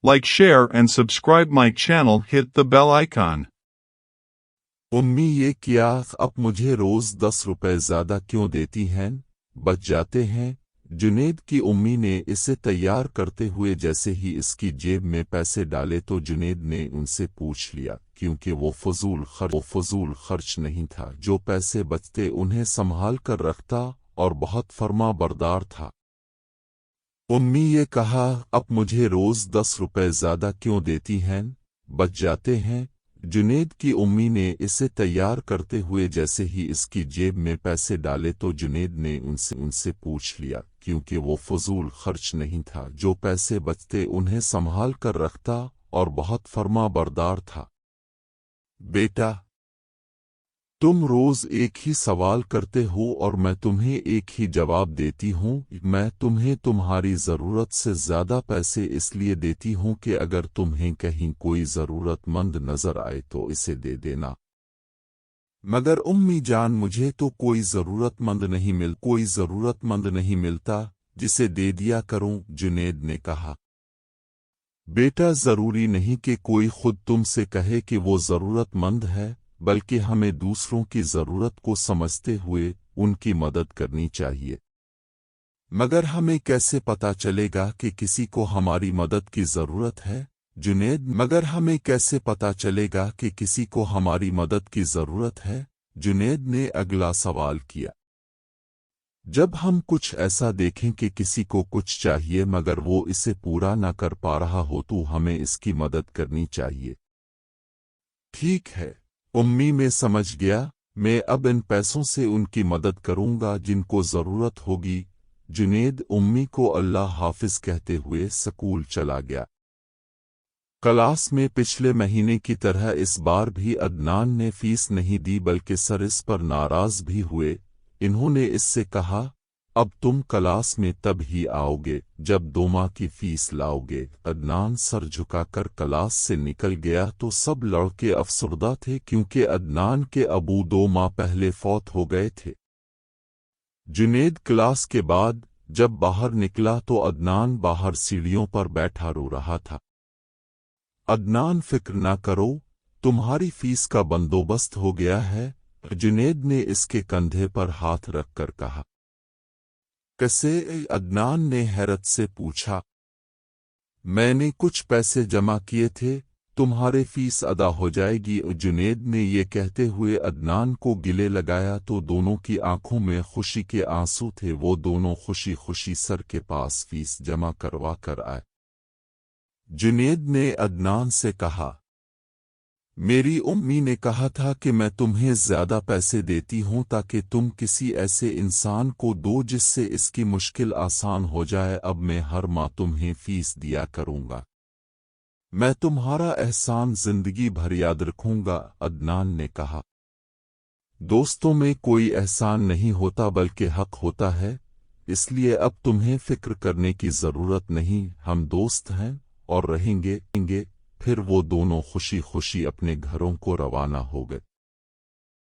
Like, share and subscribe my channel. Hit the bell icon. उम्मी ये क्या अब मुझे रोज 10 रुपए ज्यादा क्यों देती हैं? बच जाते हैं। जुनेद की उम्मी ने इसे तैयार करते हुए जैसे ही इसकी जेब में पैसे डाले तो जुनेद ने उनसे पूछ लिया, क्योंकि वो फजूल खर्च नहीं था। जो पैसे बचते उन्हें संभाल कर रखता और बहुत फर्मा बरदार था। उम्मी ये कहा, अब मुझे रोज 10 रुपए ज्यादा क्यों देती हैं? बच जाते हैं। जुनेद की उम्मी ने इसे तैयार करते हुए जैसे ही इसकी जेब में पैसे डाले तो जुनेद ने उनसे पूछ लिया, क्योंकि वो फजूल खर्च नहीं था। जो पैसे बचते उन्हें संभाल कर रखता और बहुत फर्मा बरदार था। बेटा, तुम रोज एक ही सवाल करते हो और मैं तुम्हें एक ही जवाब देती हूँ। मैं तुम्हें तुम्हारी ज़रूरत से ज़्यादा पैसे इसलिए देती हूँ कि अगर तुम्हें कहीं कोई ज़रूरतमंद नज़र आए तो इसे दे देना। मगर उम्मी जान, मुझे तो कोई ज़रूरतमंद नहीं मिलता जिसे दे दिया करूं। जुनेद ने कहा, बेटा, ज़रूरी नहीं कि कोई खुद तुमसे कहे कि वो ज़रूरतमंद है, बल्कि हमें दूसरों की ज़रूरत को समझते हुए उनकी मदद करनी चाहिए। मगर हमें कैसे पता चलेगा कि किसी को हमारी मदद की ज़रूरत है? जुनेद ने अगला सवाल किया। जब हम कुछ ऐसा देखें कि किसी को कुछ चाहिए मगर वो इसे पूरा न कर पा रहा हो तो हमें इसकी मदद करनी चाहिए। ठीक है, उम्मी, मैं समझ गया। मैं अब इन पैसों से उनकी मदद करूंगा जिनको ज़रूरत होगी। जुनेद उम्मी को अल्लाह हाफिज कहते हुए स्कूल चला गया। क्लास में पिछले महीने की तरह इस बार भी अदनान ने फीस नहीं दी, बल्कि सर इस पर नाराज भी हुए। इन्होंने इससे कहा, अब तुम क्लास में तब ही आओगे जब 2 माह की फीस लाओगे। अदनान सर झुकाकर क्लास से निकल गया तो सब लड़के अफसरदा थे, क्योंकि अदनान के अबू 2 माह पहले फौत हो गए थे। जुनेद क्लास के बाद जब बाहर निकला तो अदनान बाहर सीढ़ियों पर बैठा रो रहा था। अदनान, फिक्र ना करो, तुम्हारी फीस का बंदोबस्त हो गया है। जुनेद ने इसके कंधे पर हाथ रखकर कहा। कैसे? अदनान ने हैरत से पूछा। मैंने कुछ पैसे जमा किए थे, तुम्हारे फीस अदा हो जाएगी। जुनेद ने ये कहते हुए अदनान को गिले लगाया तो दोनों की आंखों में खुशी के आंसू थे। वो दोनों खुशी खुशी सर के पास फीस जमा करवा कर आए। जुनेद ने अदनान से कहा, मेरी उम्मी ने कहा था कि मैं तुम्हें ज्यादा पैसे देती हूं ताकि तुम किसी ऐसे इंसान को दो जिससे इसकी मुश्किल आसान हो जाए। अब मैं हर माह तुम्हें फीस दिया करूंगा। मैं तुम्हारा एहसान जिंदगी भर याद रखूंगा। अदनान ने कहा, दोस्तों में कोई एहसान नहीं होता बल्कि हक होता है, इसलिए अब तुम्हें फिक्र करने की जरूरत नहीं। हम दोस्त हैं और रहेंगे। फिर वो दोनों खुशी खुशी अपने घरों को रवाना हो गए।